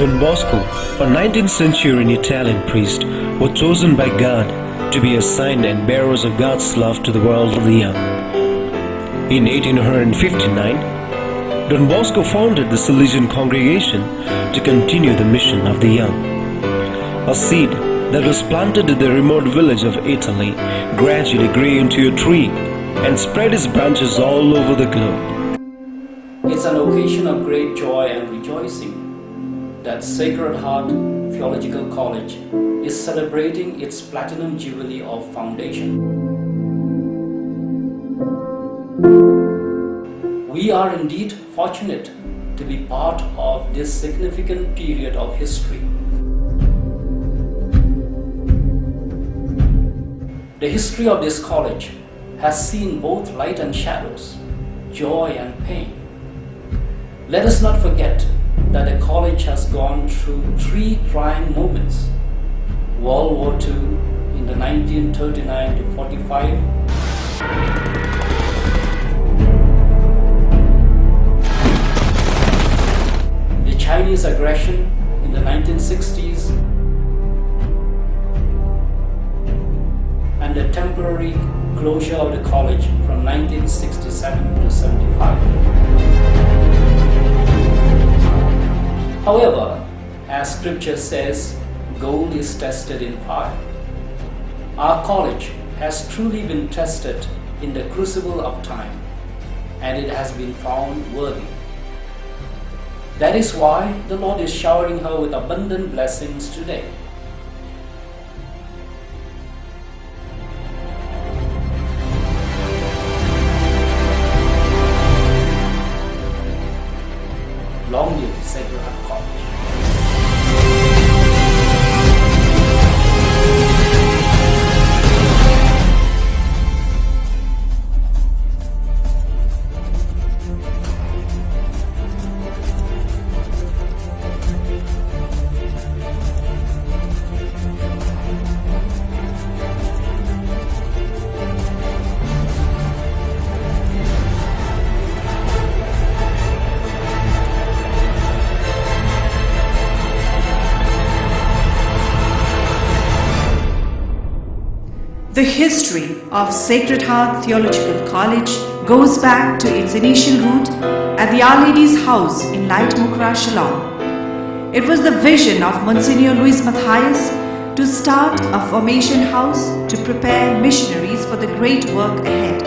Don Bosco, a 19th century Italian priest, was chosen by God to be a sign and bearers of God's love to the world of the young. In 1859, Don Bosco founded the Salesian congregation to continue the mission of the young. A seed that was planted in the remote village of Italy gradually grew into a tree and spread its branches all over the globe. It's an occasion of great joy and rejoicing that Sacred Heart Theological College is celebrating its Platinum Jubilee of Foundation. We are indeed fortunate to be part of this significant period of history. The history of this college has seen both light and shadows, joy and pain. Let us not forget that the college has gone through 3 trying moments: World War II in the 1939 to 45, the Chinese aggression in the 1960s, and the temporary closure of the college from 1967 to 75. However, as scripture says, gold is tested in fire. Our college has truly been tested in the crucible of time, and it has been found worthy. That is why the Lord is showering her with abundant blessings today. Long live Sacred Heart College. The history of Sacred Heart Theological College goes back to its initial root at the Our Lady's house in Light Mukra, Shillong. It was the vision of Monsignor Luis Matthias to start a formation house to prepare missionaries for the great work ahead.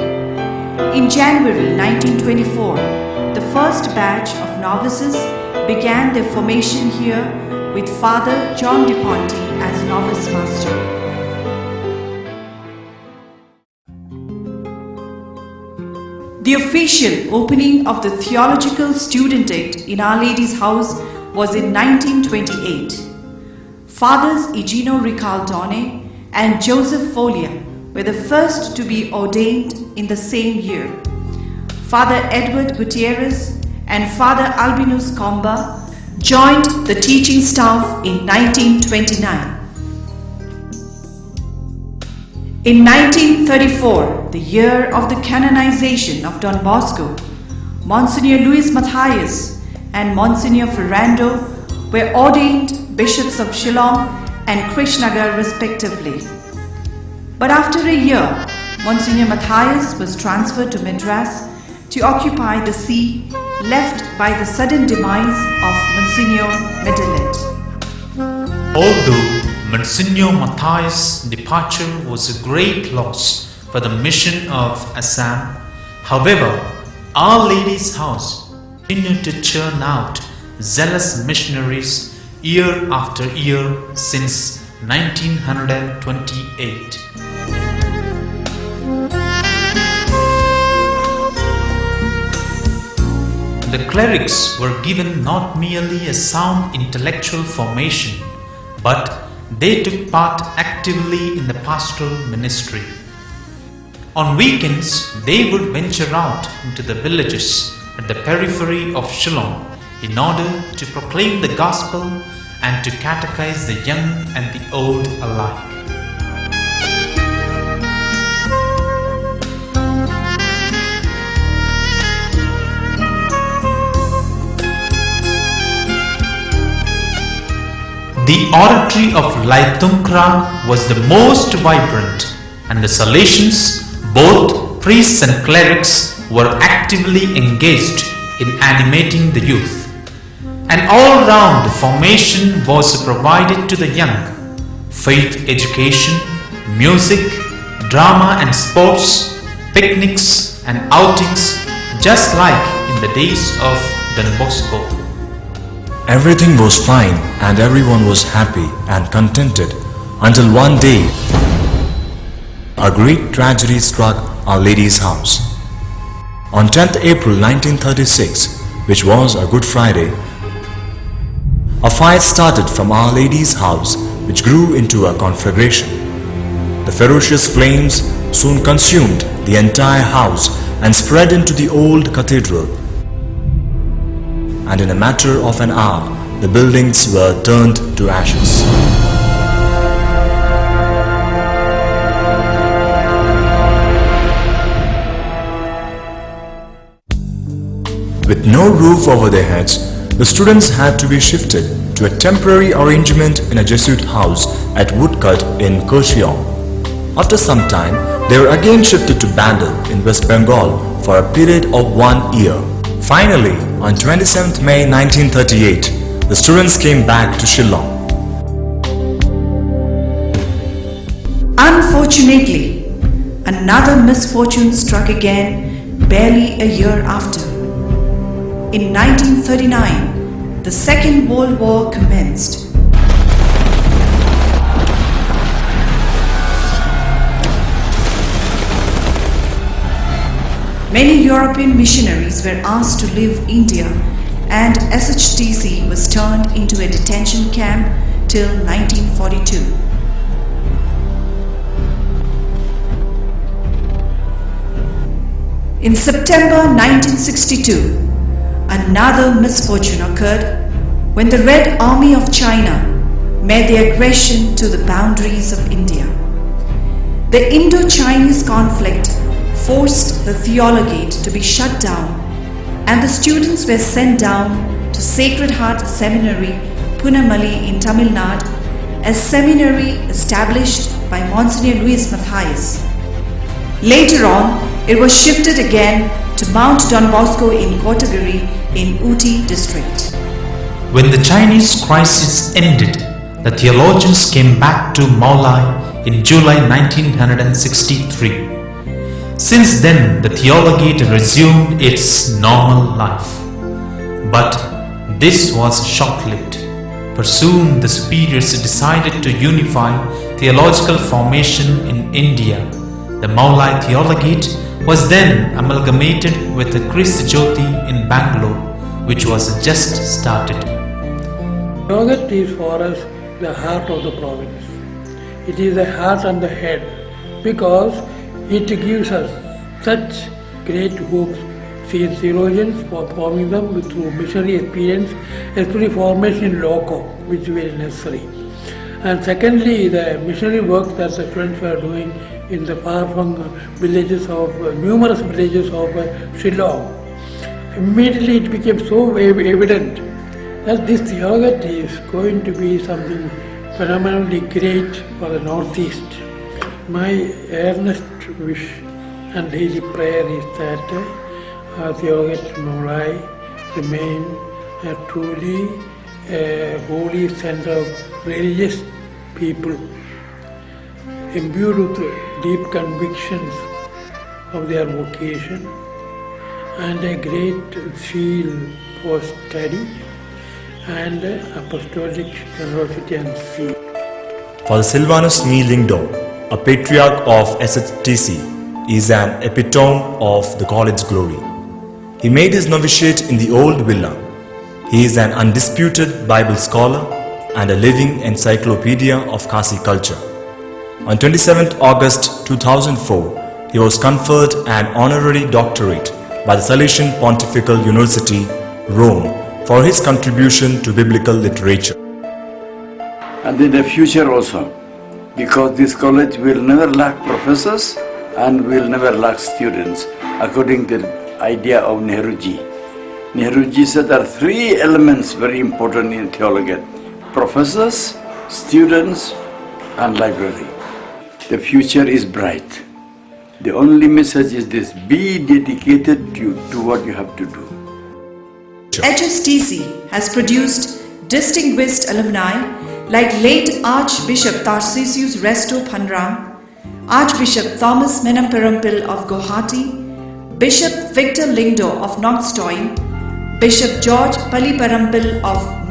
In January 1924, the first batch of novices began their formation here with Father John De Ponte as novice master. The official opening of the Theological Studentate in Our Lady's house was in 1928. Fathers Igino Ricaldone and Joseph Folia were the first to be ordained in the same year. Father Edward Gutierrez and Father Albinus Comba joined the teaching staff in 1929. In 1934, the year of the canonization of Don Bosco, Monsignor Luis Matthias and Monsignor Ferrando were ordained bishops of Shillong and Krishnagar respectively. But after a year, Monsignor Matthias was transferred to Madras to occupy the see left by the sudden demise of Monsignor Medelet. Although Monsignor Matthias' departure was a great loss for the mission of Assam, however, Our Lady's house continued to churn out zealous missionaries year after year since 1928. The clerics were given not merely a sound intellectual formation, but they took part actively in the pastoral ministry. On weekends, they would venture out into the villages at the periphery of Shillong in order to proclaim the gospel and to catechize the young and the old alike. The oratory of Laitunkra was the most vibrant, and the Salesians, both priests and clerics, were actively engaged in animating the youth. An all-round formation was provided to the young: faith education, music, drama and sports, picnics and outings, just like in the days of Don Bosco. Everything was fine and everyone was happy and contented until one day a great tragedy struck Our Lady's house. On 10th April 1936, which was a Good Friday, a fire started from Our Lady's house which grew into a conflagration. The ferocious flames soon consumed the entire house and spread into the old cathedral. And in a matter of an hour, the buildings were turned to ashes. With no roof over their heads, the students had to be shifted to a temporary arrangement in a Jesuit house at Woodcut in Kurseong. After some time, they were again shifted to Bandel in West Bengal for a period of 1 year. Finally, on 27th May 1938, the students came back to Shillong. Unfortunately, another misfortune struck again barely a year after. In 1939, the Second World War commenced. Many European missionaries were asked to leave India, and SHTC was turned into a detention camp till 1942. In September 1962, another misfortune occurred when the Red Army of China made their aggression to the boundaries of India. The Indo-Chinese conflict forced the Theologate to be shut down, and the students were sent down to Sacred Heart Seminary, Punamalli in Tamil Nadu, a seminary established by Monsignor Luis Matthias. Later on, it was shifted again to Mount Don Bosco in Kotagiri in Ooty district. When the Chinese crisis ended, the theologians came back to Maulai in July 1963. Since then, the Theologate resumed its normal life. But this was short-lived, for soon the superiors decided to unify theological formation in India. The Maulai Theologate was then amalgamated with the Christ Jyoti in Bangalore, which was just started. Theologate is for us the heart of the province. It is the heart and the head, because it gives us such great hopes. See theologians for forming them through missionary experience, especially formation in loco, which is very necessary. And secondly, the missionary work that the students were doing in the far-flung villages of, numerous villages of Shillong. Immediately it became so evident that this theologate is going to be something phenomenally great for the Northeast. My earnest wish and daily prayer is that Theologate Maulai remain a truly holy center of religious people, imbued with deep convictions of their vocation and a great zeal for study and apostolic generosity and zeal. For Silvanus Mi Lingdo, a patriarch of SHTC, is an epitome of the college's glory. He made his novitiate in the old villa. He is an undisputed Bible scholar and a living encyclopedia of Kasi culture. On 27th August 2004, he was conferred an honorary doctorate by the Salesian Pontifical University, Rome, for his contribution to biblical literature. And in the future also, because this college will never lack professors and will never lack students, according to the idea of Nehruji. Nehruji said there are three elements very important in theology: professors, students, and library. The future is bright. The only message is this: be dedicated to what you have to do. HSTC has produced distinguished alumni like late Archbishop Tarsisius Resto Phanram, Archbishop Thomas Menamperampil of Guwahati, Bishop Victor Lingdo of Nongstoin, Bishop George Paliparampil of